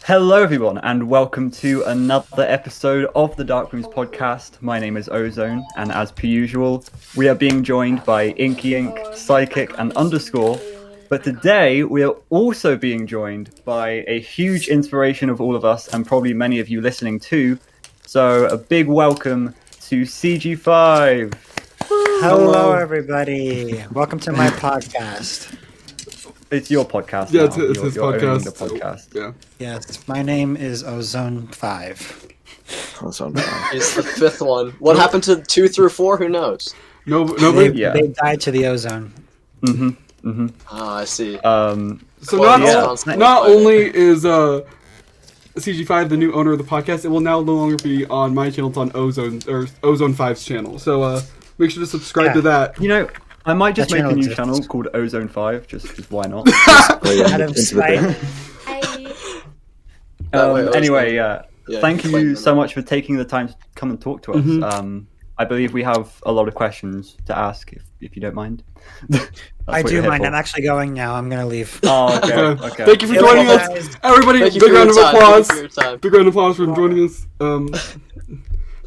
Hello, everyone, and welcome to another episode of the Dark Rooms podcast. My name is Ozone, and as per usual, we are being joined by Inky Ink, Psychic, and Underscore. But today, we are also being joined by a huge inspiration of all of us, and probably many of you listening too. So, a big welcome to CG5. Hello, everybody. Welcome to my podcast. It's your podcast. Yeah, now. it's his you're owning podcast. the podcast. Yeah. Yes, my name is Ozone 5. Ozone 5. He's the fifth one. What happened to 2 through 4? Who knows? Nobody. They died to the ozone. I see. So Well, not only is CG5 the new owner of the podcast, it will now no longer be on my channel. It's on Ozone 5's channel. So make sure to subscribe to that. You know, I might just That make a channel new exists. channel called Ozone 5, just why not? Out of spite. Anyway, Yeah, thank explain you that. so much for taking the time to come and talk to us. I believe we have a lot of questions to ask, if you don't mind. That's I what do you're here mind. for. I'm actually going now. I'm going to leave. Oh, okay. Thank you for Hey, joining guys. us, everybody. Thank you Big for round your of time. applause. Thank you for your time. Big round of applause for joining us.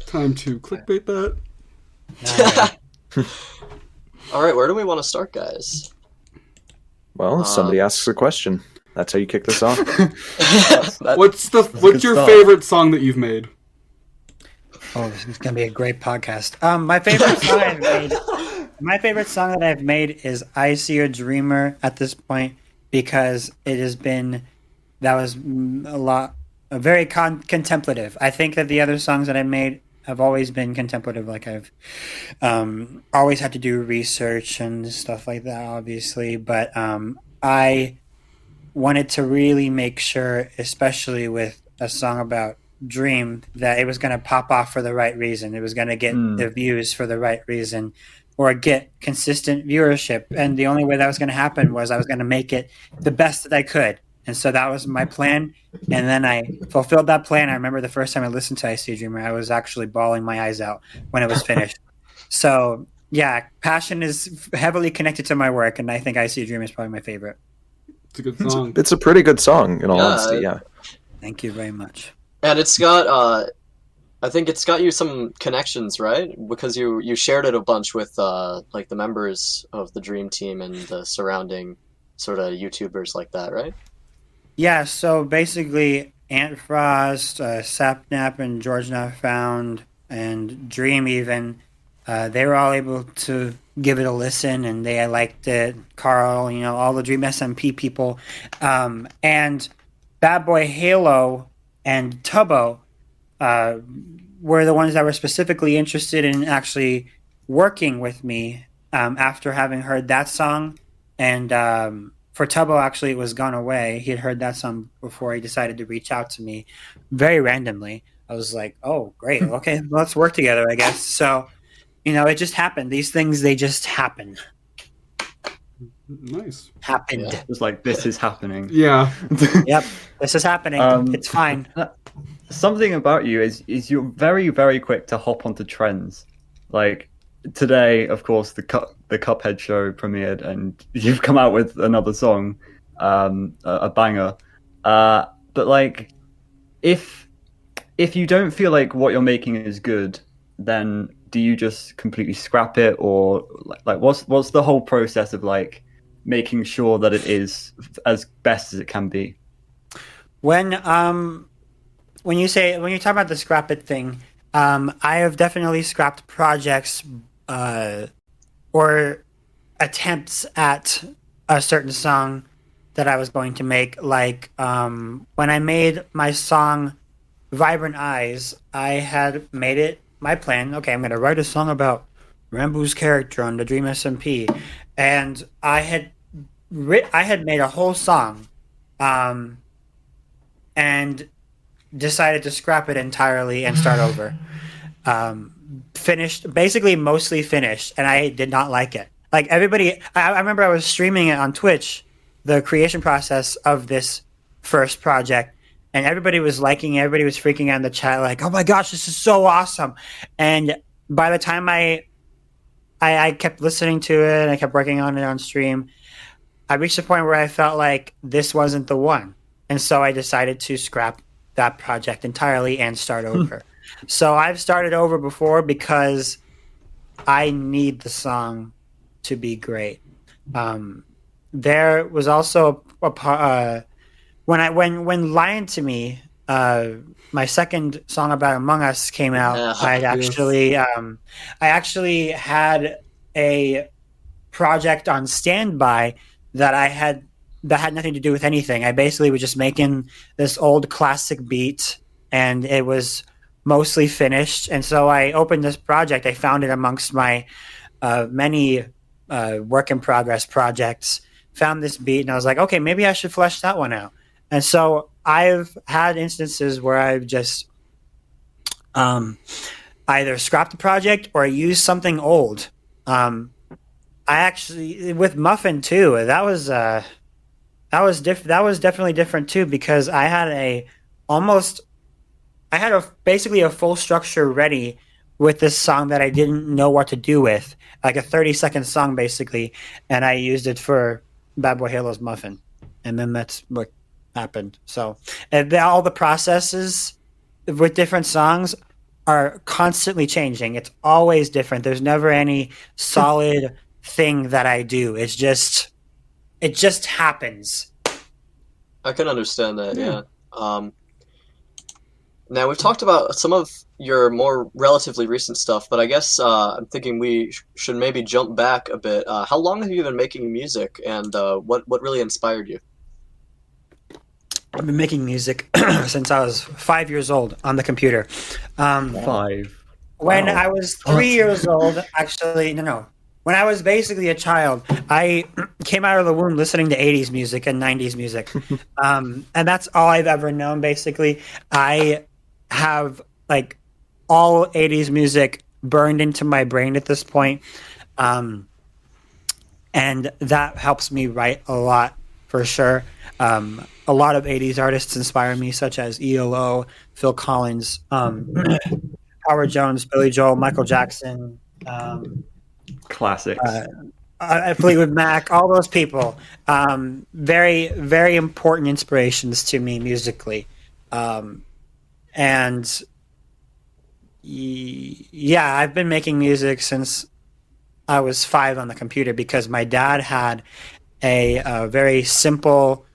Time to clickbait that. All right, where do we want to start, guys? Well, somebody asks a question. That's how you kick this off. What's good your start. favorite song that you've made? Oh, this is going to be a great podcast. My favorite song I've made. My favorite song that I've made is "I See a Dreamer" at this point because it has been very contemplative. I think that the other songs that I made have always been contemplative. Like I've always had to do research and stuff like that, obviously. But I wanted to really make sure, especially with a song about dream, that it was going to pop off for the right reason. It was going to get the views for the right reason or get consistent viewership. And the only way that was going to happen was I was going to make it the best that I could. And so that was my plan. And then I fulfilled that plan. I remember the first time I listened to I See a Dreamer, I was actually bawling my eyes out when it was finished. So yeah, passion is heavily connected to my work. And I think I See a Dreamer is probably my favorite. It's a good song. It's a pretty good song, in all Yeah. honesty, yeah. Thank you very much. And it's got, I think it's got you some connections, right? Because you shared it a bunch with like the members of the Dream Team and the surrounding sort of YouTubers like that, right? Yeah, so basically Ant Frost, Sapnap, and George Not Found, and Dream even, they were all able to give it a listen, and they liked it. Carl, all the Dream SMP people. And Bad Boy Halo and Tubbo were the ones that were specifically interested in actually working with me after having heard that song. And for Tubbo, actually, it was Gone Away. He had heard that song before he decided to reach out to me very randomly. I was like, oh, great. Okay, let's work together, I guess. So, it just happened. These things, they just happen. Nice. Happened. Yeah. Just like, this is happening. Yeah. Yep, this is happening. It's fine. Something about you is you're very, very quick to hop onto trends. Like today, of course, the Cuphead show premiered, and you've come out with another song, a banger. But like, if you don't feel like what you're making is good, then do you just completely scrap it, or like what's the whole process of like making sure that it is as best as it can be? When you talk about the scrap it thing, I have definitely scrapped projects or attempts at a certain song that I was going to make. Like when I made my song Vibrant Eyes, I had made it my plan. Okay, I'm going to write a song about Rambu's character on the Dream SMP, and I had made a whole song, and decided to scrap it entirely and start over. Mostly finished, and I did not like it. Like everybody, I remember I was streaming it on Twitch, the creation process of this first project, and everybody was liking it. Everybody was freaking out in the chat, like, "Oh my gosh, this is so awesome!" And by the time I kept listening to it, and I kept working on it on stream, I reached a point where I felt like this wasn't the one. and so I decided to scrap that project entirely and start over. So I've started over before because I need the song to be great. There was also when Lion to Me, my second song about Among Us came out. Yeah. I actually had a project on standby that had nothing to do with anything. I basically was just making this old classic beat, and it was mostly finished. And so I opened this project. I found it amongst my many work in progress projects. Found this beat, and I was like, okay, maybe I should flesh that one out. And so I've had instances where I've just either scrapped the project or used something old. I actually, with Muffin too, that was definitely different too, because I had basically a full structure ready with this song that I didn't know what to do with, like a 30-second song basically, and I used it for Bad Boy Halo's Muffin, and then that's what happened. So all the processes with different songs are constantly changing. It's always different. There's never any solid thing that I do. It just happens. I can understand that, yeah. Now, we've talked about some of your more relatively recent stuff, but I guess I'm thinking we should maybe jump back a bit. How long have you been making music, and what really inspired you? I've been making music since I was 5 years old on the computer. 5. When Wow. I was 3 years old, actually, no. When I was basically a child, I came out of the womb listening to 80s music and 90s music. And that's all I've ever known, basically. I have, like, all 80s music burned into my brain at this point. And that helps me write a lot, for sure. A lot of 80s artists inspire me, such as ELO, Phil Collins, Howard Jones, Billy Joel, Michael Jackson, Classics. Fleetwood Mac, all those people. Very, very important inspirations to me musically. And yeah, I've been making music since I was 5 on the computer, because my dad had a very simple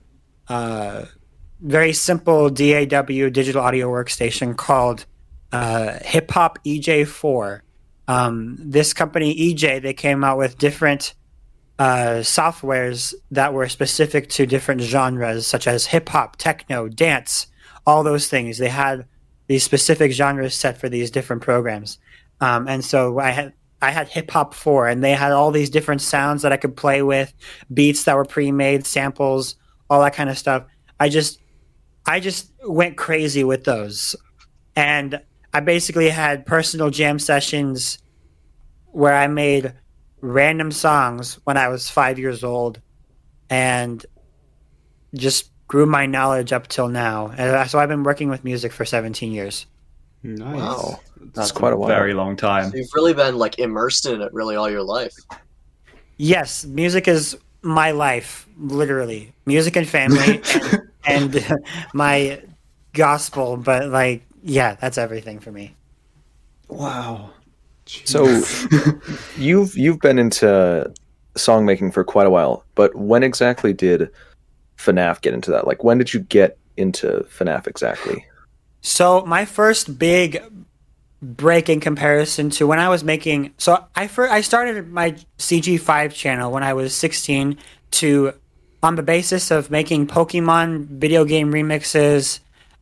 DAW digital audio workstation called Hip Hop EJ4. This company EJ, they came out with different softwares that were specific to different genres, such as hip hop, techno, dance, all those things. They had these specific genres set for these different programs, and so I had Hip Hop 4, and they had all these different sounds that I could play with, beats that were pre-made, samples, all that kind of stuff. I just went crazy with those, and I basically had personal jam sessions where I made random songs when I was 5 years old, and just grew my knowledge up till now. And so I've been working with music for 17 years. Nice. Wow. That's That's quite a while. very long time. You've really been like immersed in it really all your life. Yes, music is my life, literally. Music and family and my gospel, but like, yeah, that's everything for me. Wow. So you've been into song making for quite a while, but when exactly did FNAF get into that? Like, when did you get into FNAF exactly? So my first big break in comparison to when I was making, so I started my CG5 channel when I was 16 on the basis of making Pokemon video game remixes,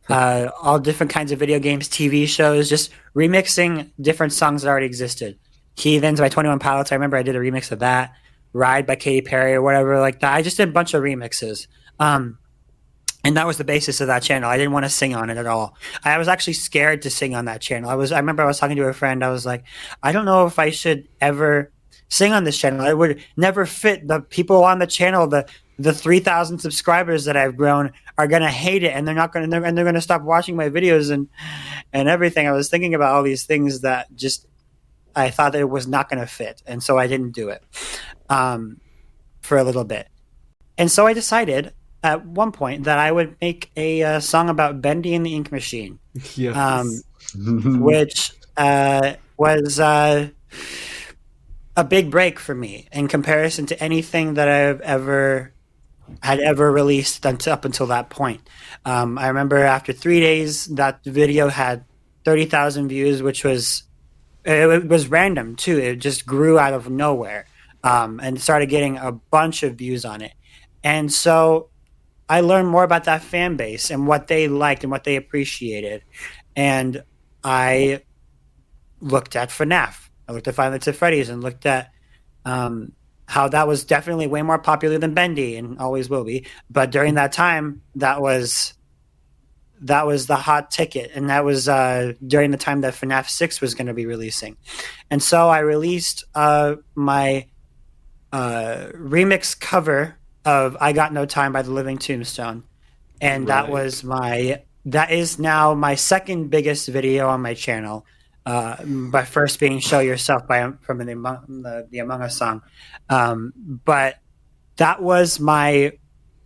all different kinds of video games, TV shows, just remixing different songs that already existed. Heathens by 21 Pilots, I remember I did a remix of that. Ride by Katy Perry or whatever like that. I just did a bunch of remixes. And that was the basis of that channel. I didn't want to sing on it at all. I was actually scared to sing on that channel. I remember I was talking to a friend. I was like, I don't know if I should ever sing on this channel. It would never fit. The people on the channel, the 3,000 subscribers that I've grown are going to hate it, and they're going to stop watching my videos and everything. I was thinking about all these things that just I thought that it was not going to fit, and so I didn't do it for a little bit. And so I decided at one point that I would make a song about Bendy and the Ink Machine, Yes. which was a big break for me in comparison to anything that I've ever released up until that point. I remember after 3 days, that video had 30,000 views, which was it was random too. It just grew out of nowhere, and started getting a bunch of views on it. And so I learned more about that fan base and what they liked and what they appreciated. And I looked at FNAF. I looked at Five Nights at Freddy's and looked at how that was definitely way more popular than Bendy and always will be. But during that time, that was the hot ticket, and that was during the time that FNAF 6 was going to be releasing. And so I released my remix cover of I Got No Time by The Living Tombstone. And that is now my second biggest video on my channel. By first being Show Yourself from the Among Us song. But that was my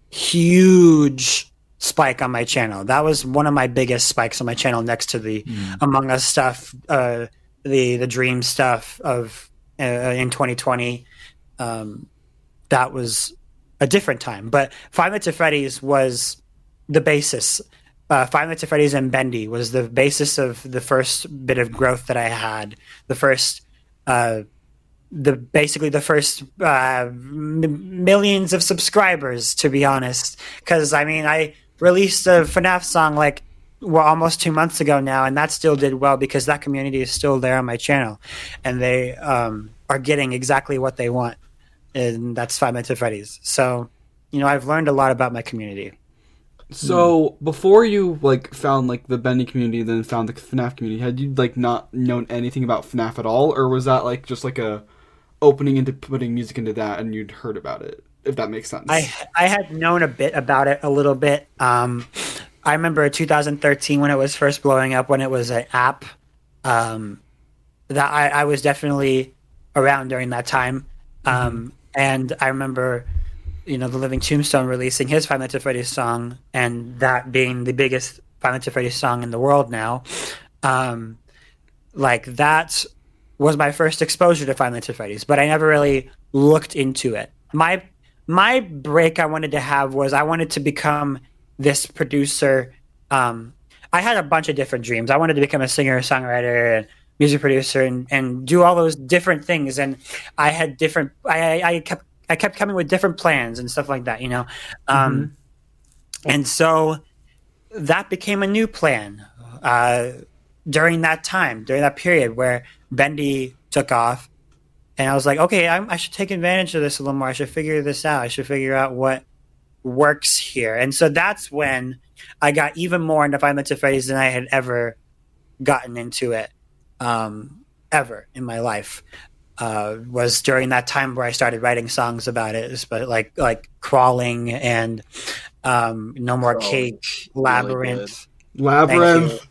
huge spike on my channel. That was one of my biggest spikes on my channel next to the Among Us stuff, the Dream stuff of in 2020. That was a different time. But Five Nights at Freddy's was the basis. Five Nights at Freddy's and Bendy was the basis of the first bit of growth that I had. The first, basically the first millions of subscribers, to be honest. Because I mean, I released a FNAF song almost 2 months ago now, and that still did well because that community is still there on my channel, and they are getting exactly what they want, and that's Five Nights at Freddy's. So, I've learned a lot about my community. So before you found the Bendy community, then found the FNAF community, had you not known anything about FNAF at all, or was that just a opening into putting music into that, and you'd heard about it? If that makes sense. I had known a bit about it, a little bit. I remember 2013 when it was first blowing up, when it was an app. That I was definitely around during that time, and I remember. The Living Tombstone releasing his Five Nights at Freddy's song, and that being the biggest Five Nights at Freddy's song in the world now. That was my first exposure to Five Nights at Freddy's, but I never really looked into it. My break I wanted to have was I wanted to become this producer. I had a bunch of different dreams. I wanted to become a singer, songwriter, and music producer, and do all those different things. And I had different. I kept coming with different plans and stuff like that, And so that became a new plan during that time, during that period where Bendy took off. And I was like, okay, I should take advantage of this a little more. I should figure this out. I should figure out what works here. And so that's when I got even more into Five Nights at Freddy's than I had ever gotten into it ever in my life. Was during that time where I started writing songs about it, but like Crawling and No More Cake, Labyrinth. Labyrinth.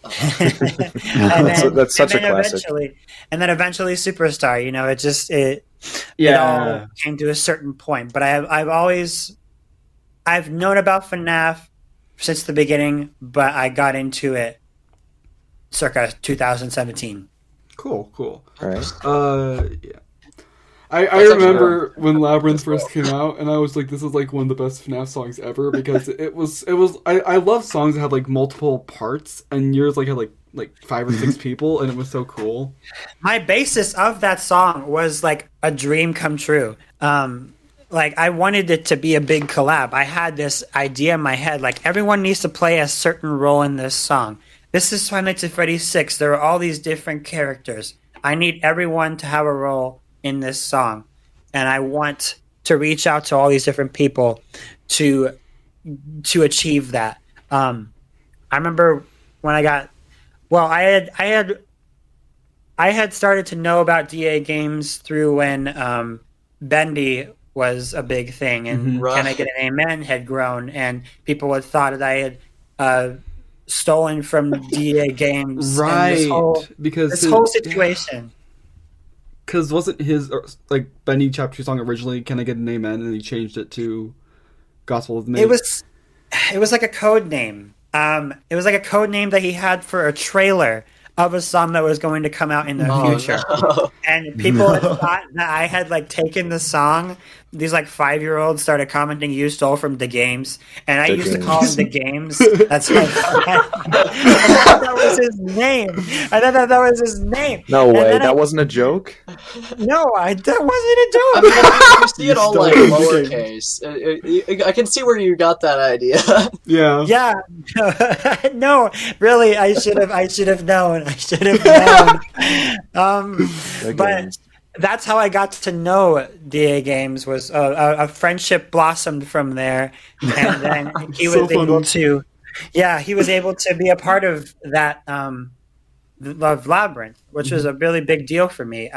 That's such a classic. And then eventually Superstar. It all came to a certain point. But I've known about FNAF since the beginning, but I got into it circa 2017. Cool. All right. Yeah. I remember when Labyrinth first came out, and I was like, this is one of the best FNAF songs ever, because it was I love songs that have multiple parts, and yours had 5 or 6 people, and it was so cool. My basis of that song was a dream come true. I wanted it to be a big collab. I had this idea in my head, everyone needs to play a certain role in this song. This is Five Nights at Freddy's 6. There are all these different characters. I need everyone to have a role in this song. And I want to reach out to all these different people to achieve that. I remember when I had started to know about DA Games through when Bendy was a big thing, and Can I Get an Amen had grown, and people had thought that I had stolen from DA Games, right? This whole situation. Because wasn't his Bendy Chapter 2 song originally "Can I Get an Amen," and he changed it to Gospel of Mid? It was like a code name. It was like a code name that he had for a trailer of a song that was going to come out in the future. no. And people had thought that I had like taken the song. These like 5-year-olds started commenting, "You stole from the games," and I The used to call him Games. the Games. That's what I thought that was his name. I thought that was his name. No And way, then that wasn't a joke. No, that wasn't I a mean, joke. you see it all like stole from the lowercase. I can see where you got that idea. Yeah. Yeah, no, really, I should have known. I should have known. The But Games. that's how I got to know DA Games. Was a friendship blossomed from there, and then he So was able funny. to, he was able to be a part of that of Labyrinth, which was a really big deal for me.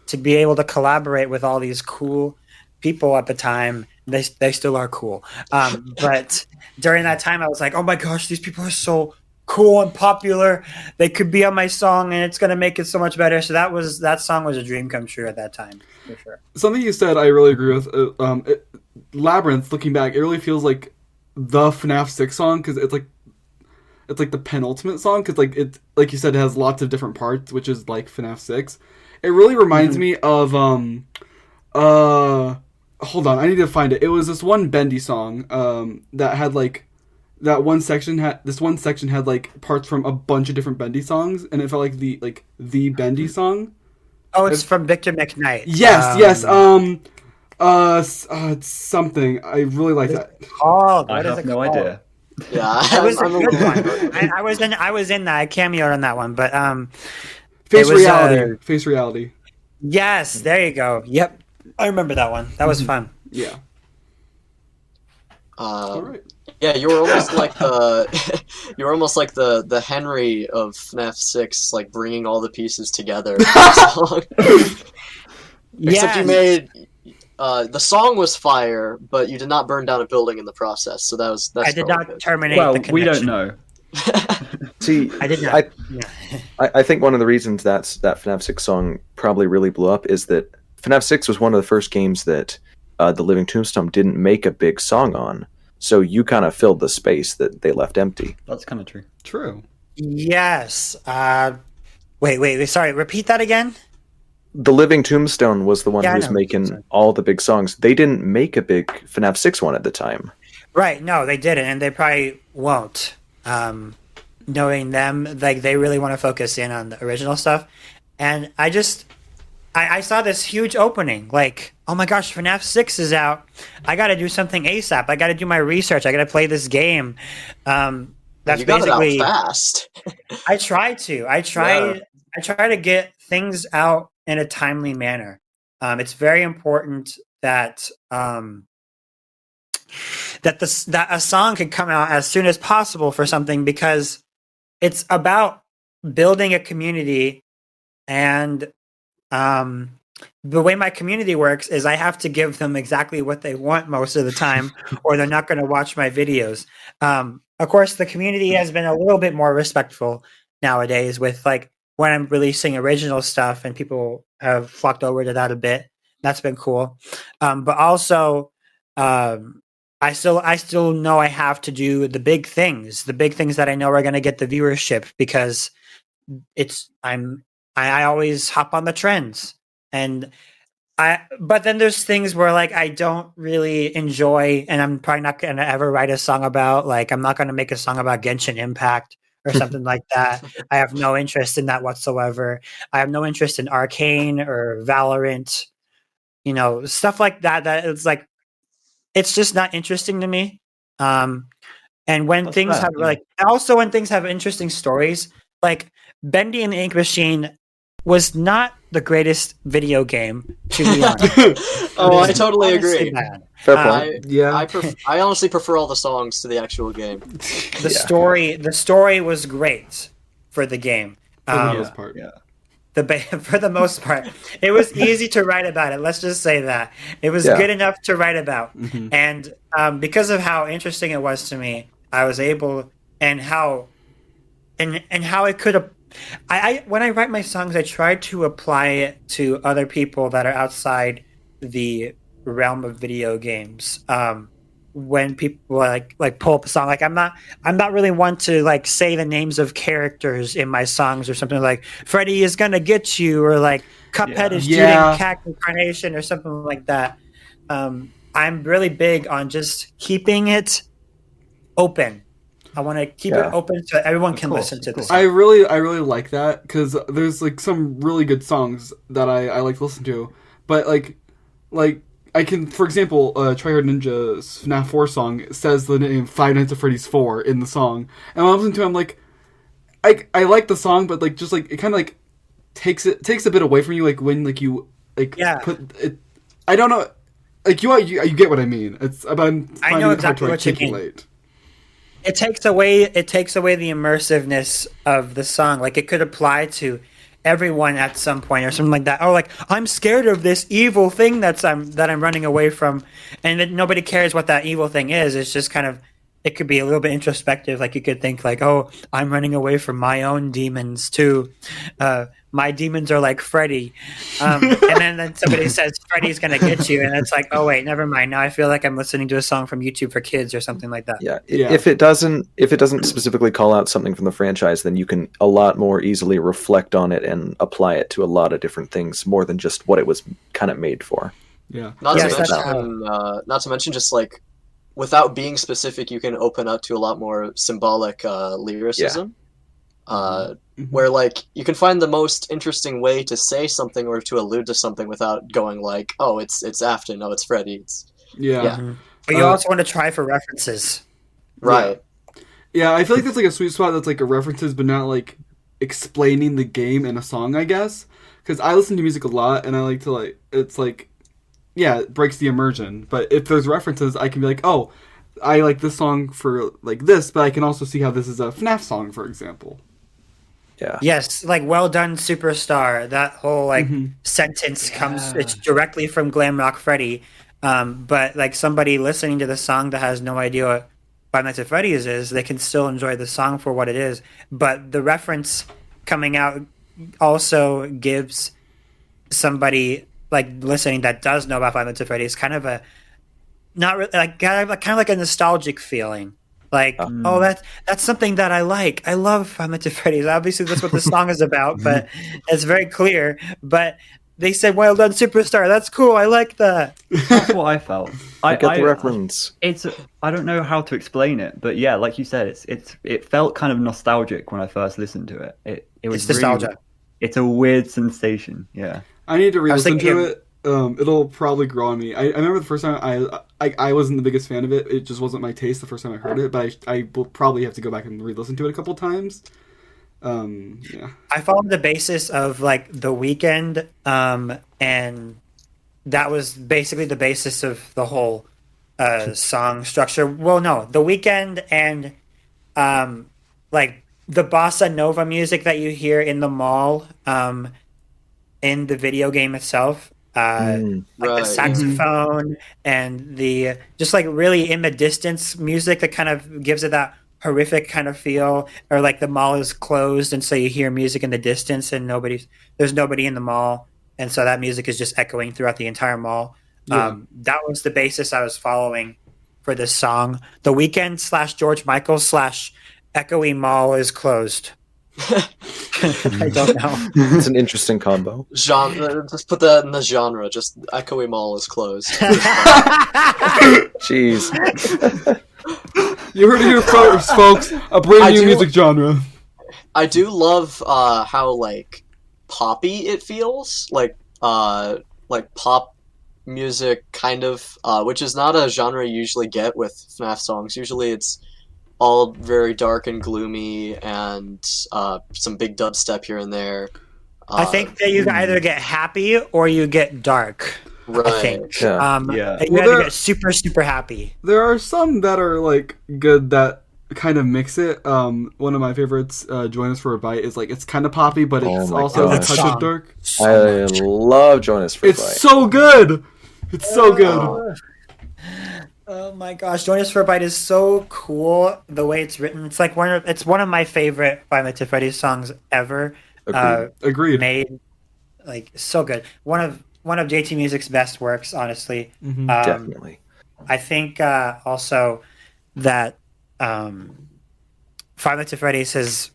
To be able to collaborate with all these cool people at the time. They still are cool, but during that time, I was like, oh my gosh, these people are so cool and popular. They could be on my song, and it's gonna make it so much better. So that song was a dream come true at that time, for sure. Something you said, I really agree with. Labyrinth, looking back, it really feels like the FNAF 6 song because it's like the penultimate song because like you said, it has lots of different parts, which is like FNAF 6. It really reminds me of hold on, I need to find it. It was this one Bendy song that had like one section had like parts from a bunch of different Bendy songs, and it felt like the Bendy song. Oh, it's from Victor McKnight. Yes. It's something. I really like that. Called. I What is have it no called? idea. Yeah, It was a I'm good little- one. I was in that. I cameoed on that one, but Face It was, reality. Face reality. yes, there you go. Yep, I remember that one. That was fun. Yeah. All Um, right. yeah, you were almost like the Henry of FNAF 6, like bringing all the pieces together. For the song. Except you Yes. made the song was fire, but you did not burn down a building in the process. So that's I did probably not good. terminate Well, the we connection. don't know. See, I did not. I, Yeah. I think one of the reasons that FNAF 6 song probably really blew up is that FNAF 6 was one of the first games that the Living Tombstone didn't make a big song on. So you kind of filled the space that they left empty. That's kind of true. True. Yes. Wait. Sorry. Repeat that again. The Living Tombstone was the one Yeah, who I was know. making all the big songs. They didn't make a big FNAF 6 one at the time. Right. No, they didn't, and they probably won't. Knowing them, like they really want to focus in on the original stuff. And I saw this huge opening. Like, oh my gosh, FNAF 6 is out. I got to do something ASAP. I got to do my research. I got to play this game. That's You got basically. it out fast. I try to. I try to get things out in a timely manner. It's very important that that a song can come out as soon as possible for something because it's about building a community, and the way my community works is I have to give them exactly what they want most of the time, or they're not going to watch my videos. Of course, the community has been a little bit more respectful nowadays with like when I'm releasing original stuff, and people have flocked over to that a bit. That's been cool, but also I still know I have to do the big things that I know are going to get the viewership because I always hop on the trends. And but then there's things where like I don't really enjoy, and I'm probably not going to ever write a song about. Like I'm not going to make a song about Genshin Impact or something like that. I have no interest in that whatsoever. I have no interest in Arcane or Valorant, stuff like that. That it's like it's just not interesting to me. And when That's things fair, have yeah. like also when things have interesting stories, like Bendy and the Ink Machine was not the greatest video game, to be honest. Oh, I It's totally honestly agree. bad. Fair Uh, point. Yeah. I honestly prefer all the songs to the actual game. The story was great for the game. For the Um, most part. Yeah. for the most part, it was easy to write about it. Let's just say that it was Yeah. good enough to write about, Mhm. and because of how interesting it was to me, I was able and how it could. I when I write my songs, I try to apply it to other people that are outside the realm of video games. when people like pull up a song. Like I'm not really one to like say the names of characters in my songs or something like Freddy is gonna get you or like Cuphead is shooting cat incarnation or something like that. I'm really big on just keeping it open. I want to keep it open so everyone can listen to this. I really like that because there's like some really good songs that I like to listen to, but like I can, for example, Tryhard Ninja's FNAF 4 song says the name Five Nights at Freddy's 4 in the song, and when I listen to it, I'm like, I like the song, but like just like it kind of like takes a bit away from you, like when like you like put it. I don't know, like you get what I mean. It's about I know exactly what you mean. It takes away the immersiveness of the song. Like it could apply to everyone at some point or something like that. Oh, like I'm scared of this evil thing that I'm running away from, and that nobody cares what that evil thing is. It's just kind of, it could be a little bit introspective. Like you could think like, oh, I'm running away from my own demons too. My demons are like Freddy, and then somebody says Freddy's gonna get you, and it's like, oh wait, never mind. Now I feel like I'm listening to a song from YouTube for Kids or something like that. Yeah. If it doesn't specifically call out something from the franchise, then you can a lot more easily reflect on it and apply it to a lot of different things, more than just what it was kind of made for. Yeah. Not to mention, just like without being specific, you can open up to a lot more symbolic lyricism. Where like you can find the most interesting way to say something or to allude to something without going like, oh, it's Afton, no, it's Freddy. But you also want to try for references, right? Yeah, I feel like that's like a sweet spot that's like a references, but not like explaining the game in a song, I guess. Because I listen to music a lot, and I like to like it's like, yeah, it breaks the immersion. But if there's references, I can be like, oh, I like this song for like this, but I can also see how this is a FNAF song, for example. Yeah. Yes, like well done, superstar. That whole like sentence comes it's directly from Glam Rock Freddy. But like somebody listening to the song that has no idea what Five Nights at Freddy's is, they can still enjoy the song for what it is. But the reference coming out also gives somebody like listening that does know about Five Nights at Freddy's kind of a not really, like kind of like a nostalgic feeling. Like, oh, that's something that I like. I love Five Nights at Freddy's. Obviously, that's what the song is about, but it's very clear. But they said, "Well done, superstar." That's cool. I like that. That's what I felt. I get the reference. I don't know how to explain it, but yeah, like you said, it felt kind of nostalgic when I first listened to it. It was nostalgia. Really, it's a weird sensation. Yeah. I need to re-listen to it. It'll probably grow on me. I remember the first time I wasn't the biggest fan of it. It just wasn't my taste the first time I heard it, but I will probably have to go back and re-listen to it a couple times. Yeah. I followed the basis of like The Weeknd, and that was basically the basis of the whole song structure. Well, no, The Weeknd and like the bossa nova music that you hear in the mall, in the video game itself. Like the saxophone and the just like really in the distance music that kind of gives it that horrific kind of feel, or like the mall is closed and so you hear music in the distance and there's nobody in the mall, and so that music is just echoing throughout the entire mall. That was the basis I was following for this song. The Weeknd / George Michael / echoey mall is closed. I don't know. It's an interesting combo. Genre. Just put that in the genre. Just echoey mall is closed. Jeez. You heard it here first, folks. A brand new music genre. I do love how like poppy it feels, like pop music kind of, which is not a genre you usually get with FNAF songs. Usually it's all very dark and gloomy and some big dubstep here and there. I think that you either get happy or you get dark. Right. I think. Yeah. You either get super, super happy. There are some that are like good that kind of mix it. One of my favorites, Join Us for a Bite, is like it's kind of poppy, but it's also a touch of dark. I love Join Us for a Bite. It's so good. It's so good. Oh my gosh, Join Us for a Bite is so cool. The way it's written, it's like one of my favorite Five Nights at Freddy's songs ever. Agreed. Made like so good. One of JT Music's best works, honestly. Definitely. I think also that Five Nights at Freddy's has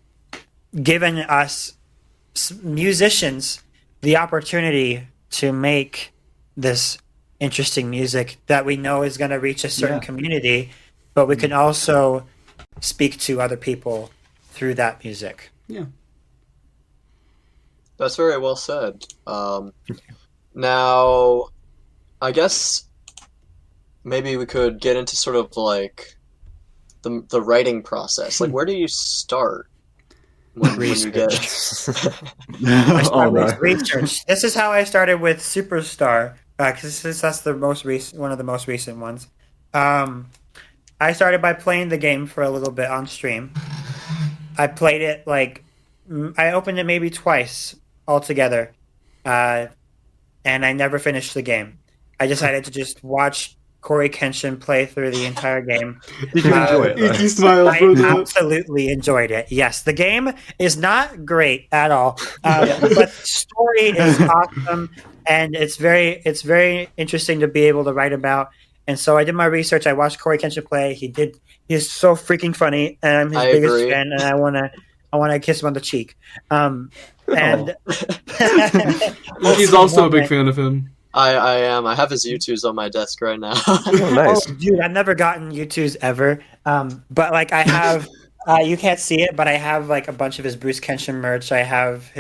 given us musicians the opportunity to make this interesting music that we know is going to reach a certain community, but we can also speak to other people through that music. Yeah. That's very well said. Now, I guess maybe we could get into sort of like the writing process. Like, where do you start when you get? I Oh start no. with research. This is how I started with Superstar, because that's the most recent, one of the most recent ones. I started by playing the game for a little bit on stream. I played it I opened it maybe twice altogether, and I never finished the game. I decided to just watch Corey Kenshin play through the entire game. Did you enjoy it? though? Icky smiles I for that. absolutely enjoyed it. Yes, the game is not great at all, but the story is awesome, and it's very interesting to be able to write about. And so I did my research. I watched Corey Kenshin play. He's so freaking funny, and I'm his I biggest agree. fan. And I wanna kiss him on the cheek. And He's also a big fan of him. I am. I have his YouTubes on my desk right now. Oh, nice. Oh, dude, I've never gotten U2s ever. But like I have, you can't see it, but I have like a bunch of his Bruce Kenshin merch. I have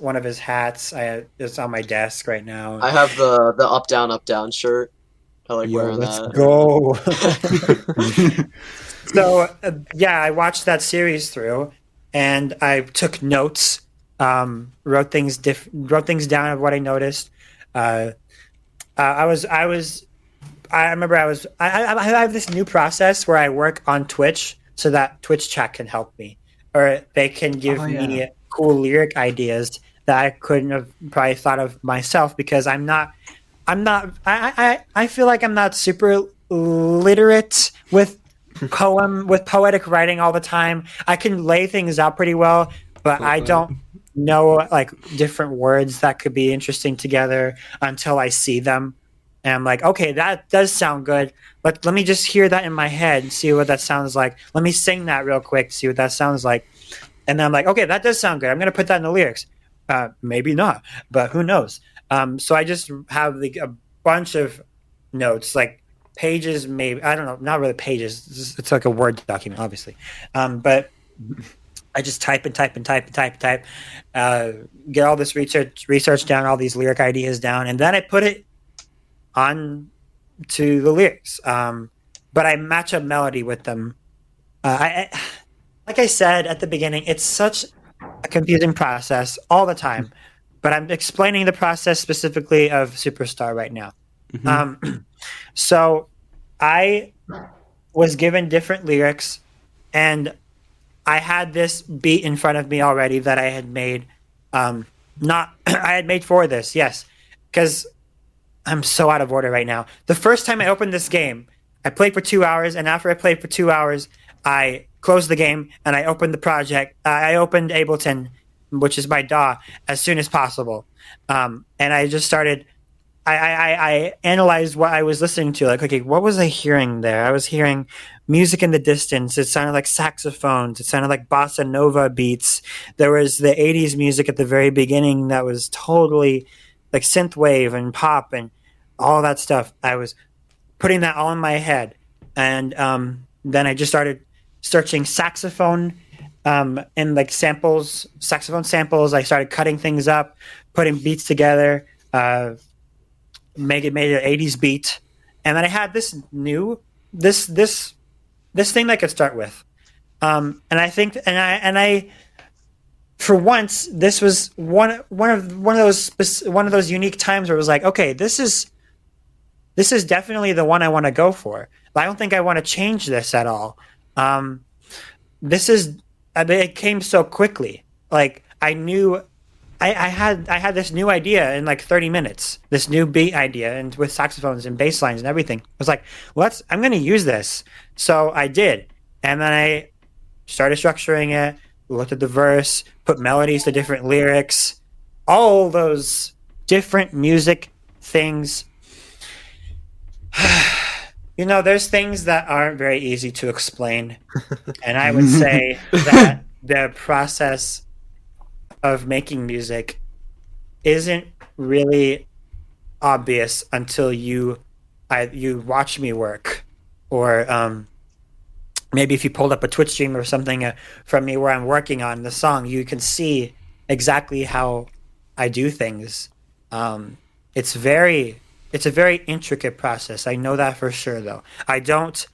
one of his hats. It's on my desk right now. I have the up down shirt. I like Yo, wearing let's that. go. So yeah, I watched that series through, and I took notes. Wrote things down of what I noticed. I remember I have this new process where I work on Twitch so that Twitch chat can help me, or they can give me cool lyric ideas that I couldn't have probably thought of myself, because I feel like I'm not super literate with poetic writing all the time. I can lay things out pretty well, but I don't know like different words that could be interesting together until I see them. And I'm like, okay, that does sound good. But let me just hear that in my head and see what that sounds like. Let me sing that real quick, see what that sounds like. And then I'm like, okay, that does sound good. I'm going to put that in the lyrics. Maybe not, but who knows? So I just have a bunch of notes, like pages, maybe. I don't know, not really pages. It's like a Word document, obviously. But I just type, get all this research down, all these lyric ideas down, and then I put it on to the lyrics. But I match up melody with them. Like I said at the beginning, it's such a confusing process all the time. But I'm explaining the process specifically of Superstar right now. So I was given different lyrics, and I had this beat in front of me already that I had made. I had made for this, yes, because I'm so out of order right now. The first time I opened this game, I played for 2 hours, and after I played for 2 hours, I closed the game and I opened the project. I opened Ableton, which is my DAW, as soon as possible, and I just started. I analyzed what I was listening to. Like, okay, what was I hearing there? I was hearing music in the distance. It sounded like saxophones. It sounded like bossa nova beats. There was the 80s music at the very beginning that was totally like synthwave and pop and all that stuff. I was putting that all in my head. And then I just started searching saxophone and like saxophone samples. I started cutting things up, putting beats together, made an 80s beat, and then I had this thing I could start with, and I think, and I for once, this was one of those unique times where it was like, okay, this is definitely the one I want to go for. But I don't think I want to change this at all. It came so quickly. Like I knew. I had this new idea in like 30 minutes, this new beat idea, and with saxophones and bass lines and everything. I was like, I'm going to use this. So I did. And then I started structuring it, looked at the verse, put melodies to different lyrics, all those different music things. There's things that aren't very easy to explain. And I would say that the process of making music isn't really obvious until you watch me work, or maybe if you pulled up a Twitch stream or something from me where I'm working on the song, you can see exactly how I do things. It's a very intricate process. I know that for sure, though. I don't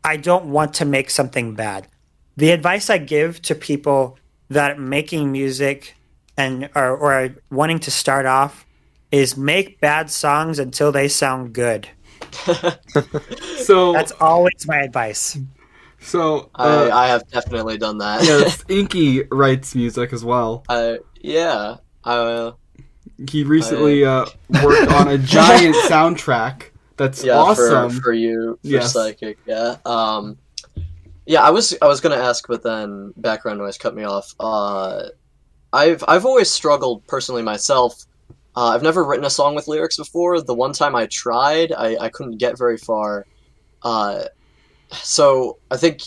want to make something bad. The advice I give to people that are making music and or wanting to start off is make bad songs until they sound good. So That's always my advice. So I have definitely done that. yes, Inky writes music as well. Yeah. He recently worked on a giant soundtrack. That's awesome for you, for Yes. Psychic. Yeah. Yeah. I was gonna ask, but then background noise cut me off. I've always struggled personally myself. I've never written a song with lyrics before. The one time I tried, I couldn't get very far. So I think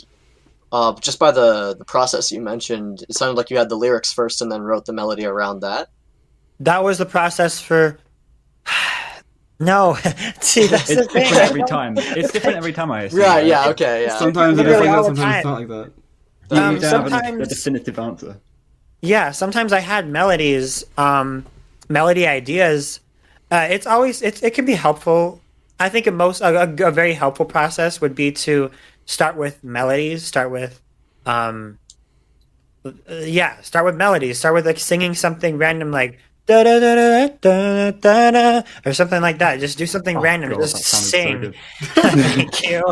just by the process you mentioned, it sounded like you had the lyrics first and then wrote the melody around that. That was the process for. No, see, that's the It's thing. different every time. It's different every time, I assume. Right, yeah, okay, yeah. Sometimes it is Literally like all that, the sometimes it's time. not like that. You don't have a Sometimes, definitive answer. yeah, sometimes I had melodies, melody ideas. It can be helpful. I think a very helpful process would be to start with melodies. Start with melodies. Start with like singing something random, like da da da da da da da, or something like that. Just do something random. God, Just that sounded so sing. good. Thank you.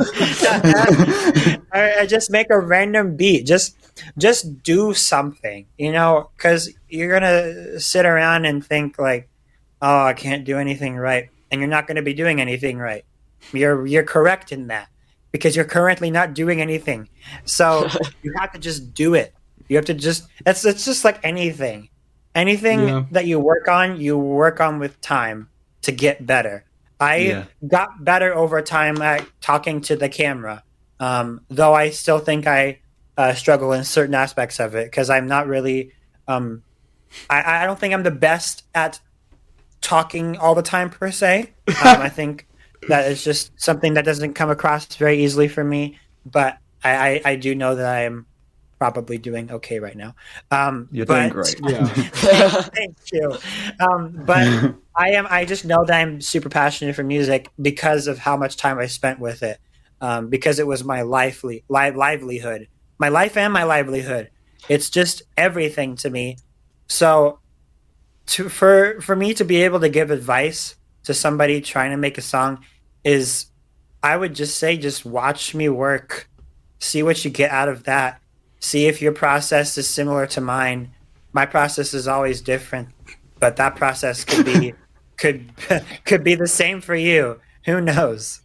Or just make a random beat. Just do something, because you're gonna sit around and think like, "Oh, I can't do anything right," and you're not going to be doing anything right. You're correct in that because you're currently not doing anything. So you have to just do it. You have to just. It's just like anything. Anything Yeah. that you work on with time to get better. I got better over time at talking to the camera, though I still think I struggle in certain aspects of it because I'm not really. I don't think I'm the best at talking all the time per se. I think that is just something that doesn't come across very easily for me. But I do know that I am probably doing okay right now. You're but- doing great. Yeah. Thank you. But I just know that I'm super passionate for music because of how much time I spent with it. Because it was my livelihood, my life and my livelihood. It's just everything to me. So for me to be able to give advice to somebody trying to make a song is, I would just say, just watch me work, see what you get out of that. See if your process is similar to mine. My process is always different, but that process could be could be the same for you. Who knows?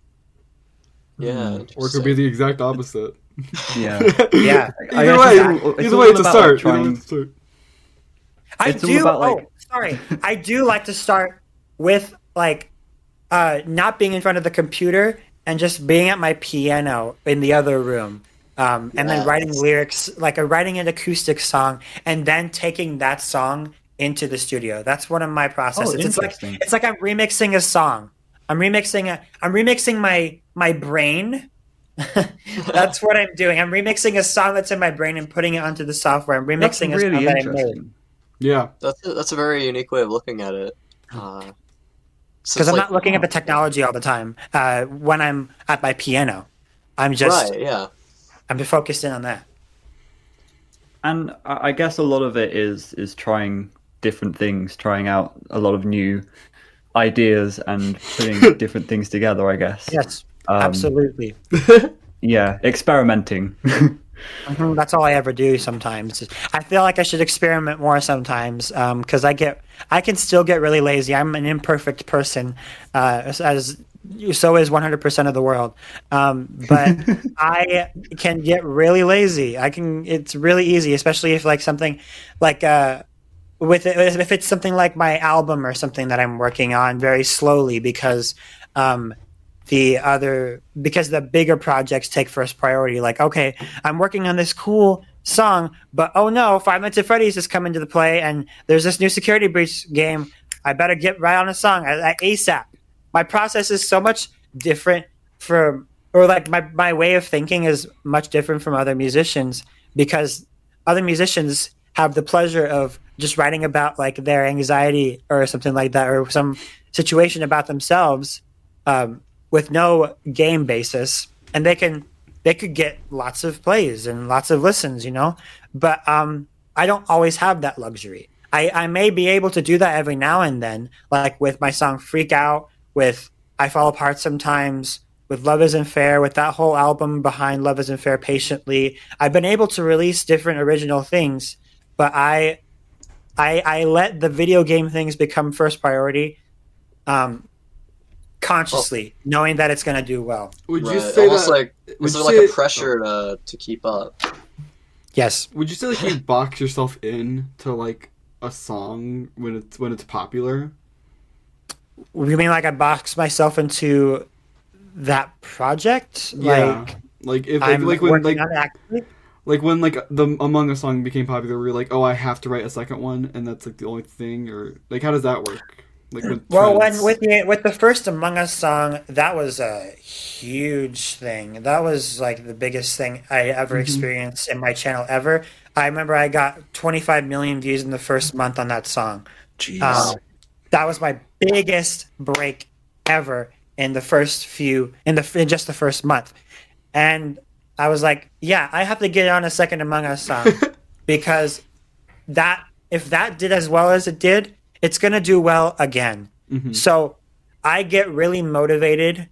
Yeah. Or it could be the exact opposite. Yeah. Yeah. I Either guess way, it's either all way to about, start. like, trying- It's all about, like- Sorry. I do like to start with like not being in front of the computer and just being at my piano in the other room. And then writing Yes. lyrics, like writing an acoustic song, and then taking that song into the studio. That's one of my processes. interesting. It's like I'm remixing a song. I'm remixing my brain. That's what I'm doing. I'm remixing a song that's in my brain and putting it onto the software. I'm That's remixing a really song that I made. interesting. Yeah. That's a very unique way of looking at it. So Because it's I'm like- not looking at the technology all the time when I'm at my piano. I'm just right. Yeah. I'm just focused in on that. And I guess a lot of it is trying different things, trying out a lot of new ideas and putting different things together, I guess. Yes, Um, absolutely. Yeah, experimenting. Mhm, that's all I ever do. Sometimes I feel like I should experiment more sometimes because I can still get really lazy. I'm an imperfect person, as so is 100% of the world. But I can get really lazy. It's really easy, especially if like something like if it's something like my album or something that I'm working on very slowly because because the bigger projects take first priority. Like, okay, I'm working on this cool song, but oh no, Five Nights at Freddy's is coming to the play, and there's this new Security Breach game. I better get right on a song ASAP. My process is so much different my way of thinking is much different from other musicians, because other musicians have the pleasure of just writing about like their anxiety or something like that, or some situation about themselves, with no game basis, and they could get lots of plays and lots of listens, but I don't always have that luxury. I may be able to do that every now and then, like with my song Freak Out, with I Fall Apart Sometimes, with Love Isn't Fair, with that whole album behind Love Isn't Fair, Patiently. I've been able to release different original things, but I let the video game things become first priority, consciously, knowing that it's going to do well. Would you Right. say Almost that? like would is there you like say- a pressure to keep up? Yes. Would you say like you box yourself in to like a song when it's popular? You mean like I box myself into that project? Yeah. Like if I'm like when working like on it actively? like when like the Among Us song became popular, were you like, oh, I have to write a second one, and that's like the only thing, or like how does that work? Like with Well, trends? with the first Among Us song, that was a huge thing. That was like the biggest thing I ever experienced in my channel ever. I remember I got 25 million views in the first month on that song. Jeez. That was my biggest break ever in the first in just the first month. And I was like, yeah, I have to get on a second Among Us song, because if that did as well as it did, it's going to do well again. So I get really motivated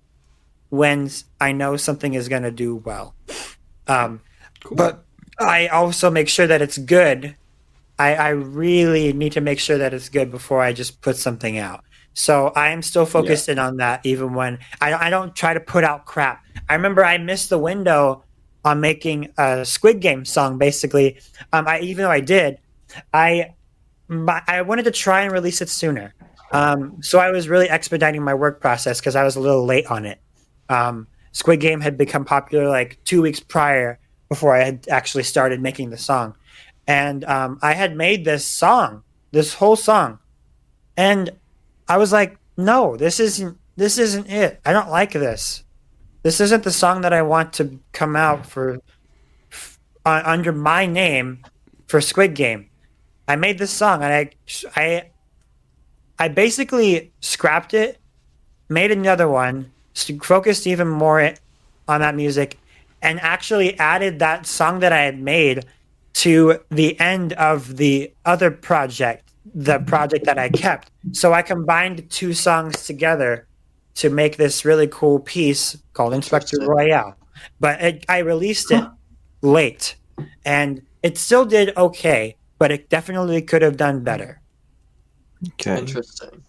when I know something is going to do well. Cool. But I also make sure that it's good. I really need to make sure that it's good before I just put something out. So I am still focused in on that, even when I don't try to put out crap. I remember I missed the window on making a Squid Game song, basically. Even though I did, I wanted to try and release it sooner. So I was really expediting my work process because I was a little late on it. Squid Game had become popular like 2 weeks prior, before I had actually started making the song. And I had made this whole song. And I was like, no, this isn't it. I don't like this. This isn't the song that I want to come out under my name for Squid Game. I made this song, and I basically scrapped it, made another one, focused even more on that music, and actually added that song that I had made to the end of the other project, the project that I kept. So I combined two songs together to make this really cool piece called Inspector Royale. But I released it late, and it still did okay, but it definitely could have done better. Okay. Interesting.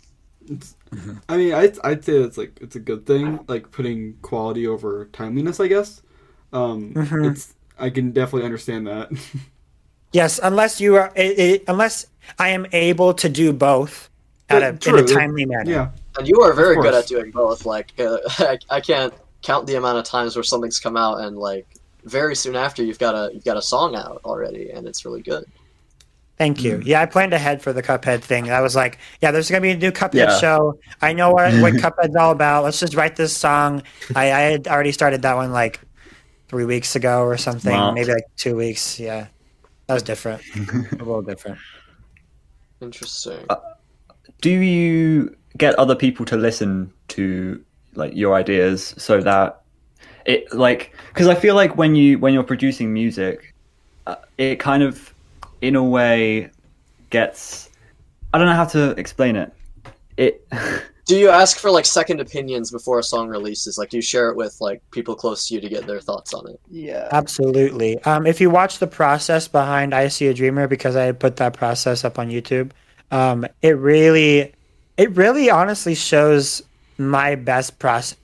I mean, I'd say it's a good thing, like putting quality over timeliness, I guess. I can definitely understand that. Yes, unless I am able to do both in a timely manner. Yeah. And you are very Of good course. at doing both. Like, I can't count the amount of times where something's come out and like very soon after you've got a song out already, and it's really good. Thank you. Yeah, I planned ahead for the Cuphead thing. I was like, yeah, there's going to be a new Cuphead Yeah. show. I know what Cuphead's all about. Let's just write this song. I had already started that one like 3 weeks ago or something, Wow. maybe like 2 weeks. Yeah, that was different. A little different. Interesting. Do you get other people to listen to like your ideas so that it like, because I feel like when you're producing music, it kind of in a way gets, I don't know how to explain it. Do you ask for like second opinions before a song releases? Like, do you share it with like people close to you to get their thoughts on it? Yeah. Absolutely. If you watch the process behind I See a Dreamer, because I put that process up on YouTube, it really honestly shows my best process.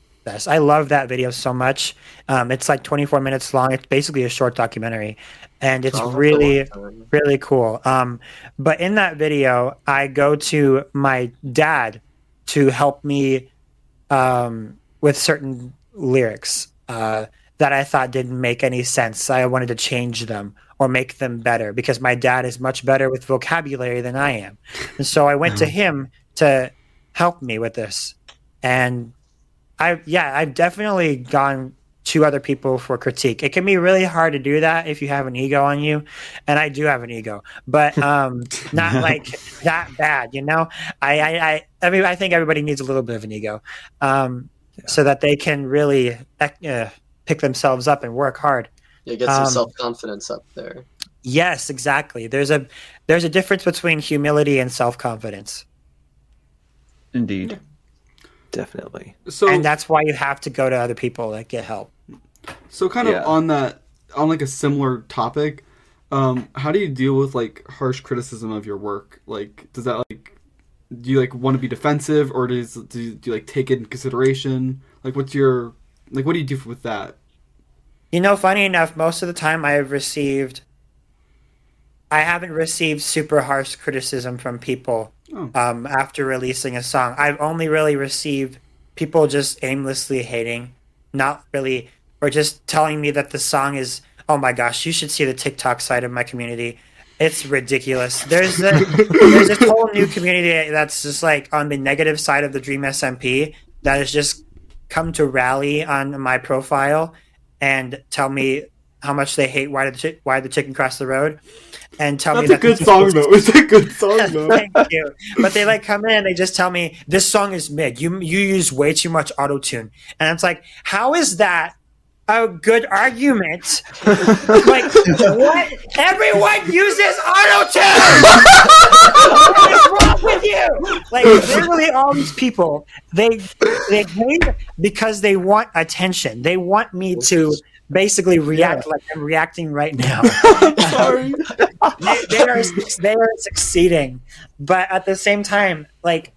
I love that video so much. It's like 24 minutes long. It's basically a short documentary, and it's really cool. But in that video, I go to my dad to help me with certain lyrics that I thought didn't make any sense. I wanted to change them or make them better because my dad is much better with vocabulary than I am. And so I went to him to help me with this. And I've definitely gone to other people for critique. It can be really hard to do that if you have an ego on you, and I do have an ego, but not like that bad, you know. I mean, I think everybody needs a little bit of an ego, so that they can really pick themselves up and work hard. Yeah, get some self-confidence up there. Yes, exactly. There's a difference between humility and self-confidence. Indeed. Definitely. So, and that's why you have to go to other people that get help. So kind of on like a similar topic, how do you deal with like harsh criticism of your work? Like, does that like, do you like want to be defensive, or do you like take it in consideration? Like, what do you do with that? You know, funny enough, most of the time I haven't received super harsh criticism from people after releasing a song. I've only really received people just aimlessly hating, not really, or just telling me that the song is, oh my gosh, you should see the TikTok side of my community. It's ridiculous. There's this whole new community that's just like on the negative side of the Dream SMP that has just come to rally on my profile and tell me how much they hate Why the Chicken Cross the Road, and tell me that's a good song though. It's a good song though. Thank you. But they like come in and they just tell me this song is mid. You use way too much auto tune, and it's like, how is that a good argument? Like, what? Everyone uses auto tune. What is wrong with you? Like, literally, all these people they hate because they want attention. They want me to basically react like I'm reacting right now. Sorry. they are succeeding, but at the same time, like,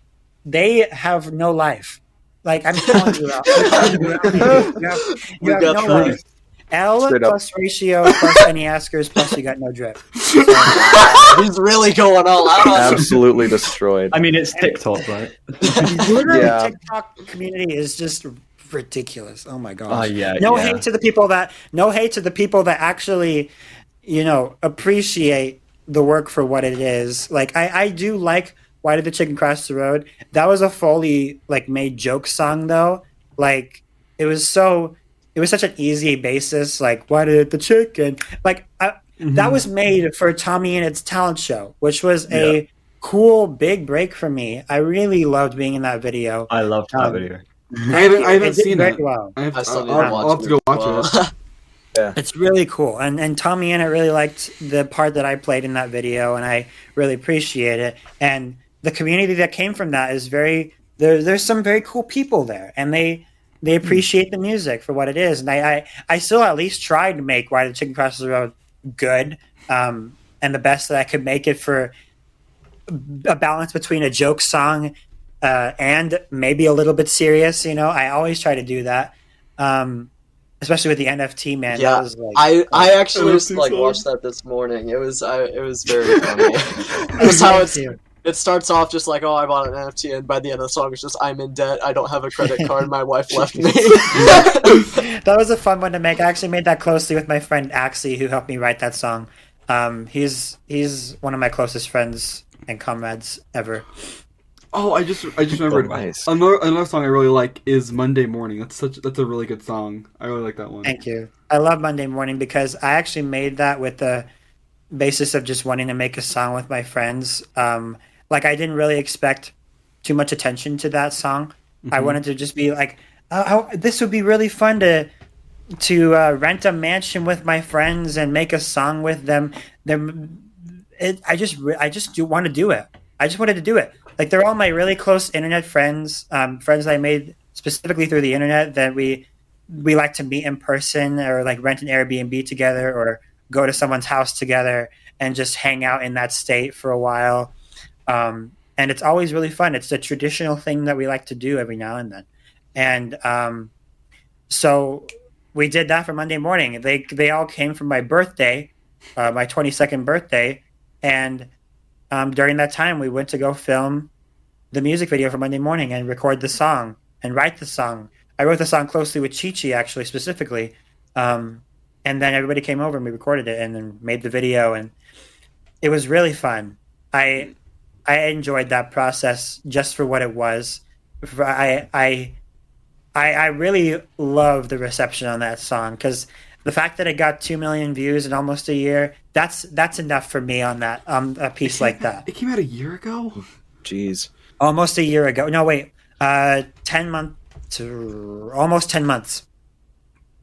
they have no life. Like, I'm telling you, you have no life. L plus ratio plus any askers plus you got no drip. So, he's really going all out on it. Absolutely destroyed. I mean, it's TikTok, right? literally, Yeah. TikTok community is just ridiculous. Oh my gosh. Yeah. No yeah. hate to the people that actually, you know, appreciate the work for what it is. Like, I do like Why Did the Chicken Cross the Road? That was a fully like made joke song though. Like, it was such an easy basis. Like, why did the chicken? Like, that was made for Tommy and Its talent show, which was a cool big break for me. I really loved being in that video. I loved that video. I haven't seen it. Well. I still need I'll have to go watch it. It's really cool, and Tommy and I really liked the part that I played in that video, and I really appreciate it. And the community that came from that is there's some very cool people there, and they appreciate the music for what it is. And I still at least tried to make Why the Chicken Crosses the Road good, and the best that I could make it for a balance between a joke song and maybe a little bit serious. You know, I always try to do that. Especially with the NFT, man. Yeah, that was like, I actually just like song. watched that this morning. It was very funny. It was how it starts off just like, oh, I bought an NFT, and by the end of the song, it's just, I'm in debt. I don't have a credit card. My wife left me. That was a fun one to make. I actually made that closely with my friend Axie, who helped me write that song. He's one of my closest friends and comrades ever. Oh, I just remembered. nice. Another song I really like is Monday Morning. That's a really good song. I really like that one. Thank you. I love Monday Morning because I actually made that with the basis of just wanting to make a song with my friends. Like, I didn't really expect too much attention to that song. I wanted to just be like, this would be really fun to rent a mansion with my friends and make a song with them. I just do want to do it. I just wanted to do it. Like, they're all my really close internet friends, friends I made specifically through the internet that we like to meet in person, or like rent an Airbnb together, or go to someone's house together and just hang out in that state for a while. And it's always really fun. It's a traditional thing that we like to do every now and then. And so we did that for Monday Morning. They all came from my birthday, my 22nd birthday, and during that time, we went to go film the music video for Monday Morning and record the song and write the song. I wrote the song closely with Chi-Chi, actually, specifically. And then everybody came over and we recorded it and then made the video, and it was really fun. I enjoyed that process just for what it was. I really love the reception on that song, because the fact that it got 2 million views in almost a year, that's enough for me on that a piece like that. It came out a year ago? Jeez. Almost a year ago. No, wait. 10 months. Almost 10 months.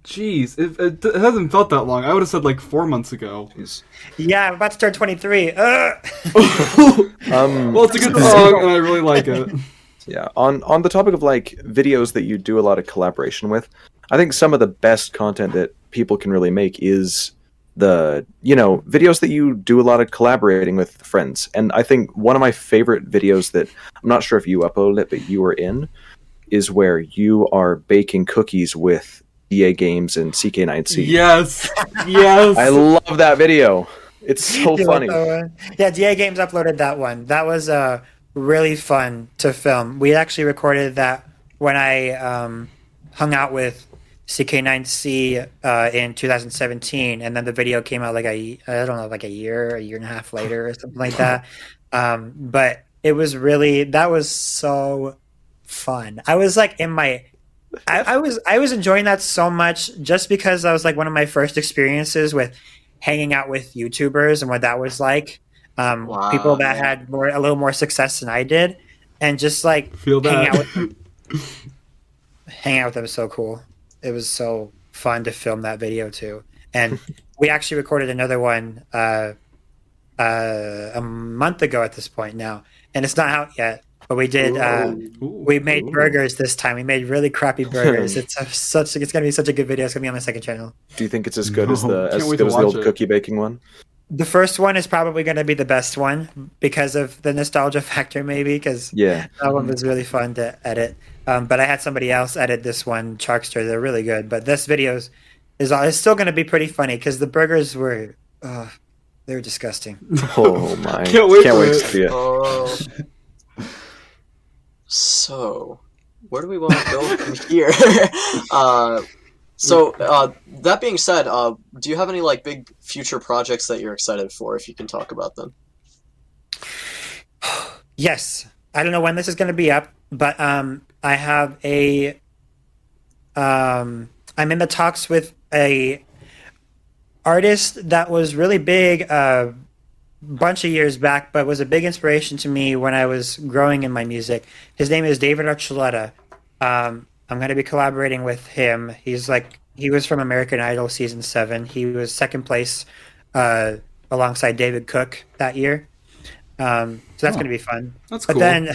Jeez, it hasn't felt that long. I would have said like 4 months ago. Jeez. Yeah, I'm about to turn 23. Well, it's a good song, and I really like it. Yeah. On the topic of like videos that you do a lot of collaboration with, I think some of the best content that people can really make is the, videos that you do a lot of collaborating with friends. And I think one of my favorite videos that I'm not sure if you uploaded it, but you were in, is where you are baking cookies with EA Games and CK9C. Yes. I love that video. It's so funny. Yeah, DA Games uploaded that one. That was really fun to film. We actually recorded that when I hung out with CK9C in 2017, and then the video came out like a year and a half later or something like that. But it was that was so fun. I was like I was enjoying that so much, just because that was like one of my first experiences with hanging out with YouTubers and what that was like. People that had a little more success than I did, and just like hanging out with them. Hanging out with them was so cool. It was so fun to film that video too. And we actually recorded another one a month ago at this point now, and it's not out yet. But we did. We made burgers this time. We made really crappy burgers. It's gonna be such a good video. It's gonna be on my second channel. Do you think it's as good as the old cookie baking one? The first one is probably going to be the best one because of the nostalgia factor, maybe, because that one was really fun to edit. But I had somebody else edit this one, Charkster. They're really good. But this video is still going to be pretty funny because the burgers were they were disgusting. Oh my! Can't wait to see it. Oh. So, where do we want to go from here? So, that being said, do you have any like big future projects that you're excited for, if you can talk about them? Yes. I don't know when this is going to be up, but I have I'm in the talks with a artist that was really big a bunch of years back, but was a big inspiration to me when I was growing in my music. His name is David Archuleta. I'm going to be collaborating with him. He was from American Idol season 7. He was second place alongside David Cook that year. So that's going to be fun. That's but cool. Then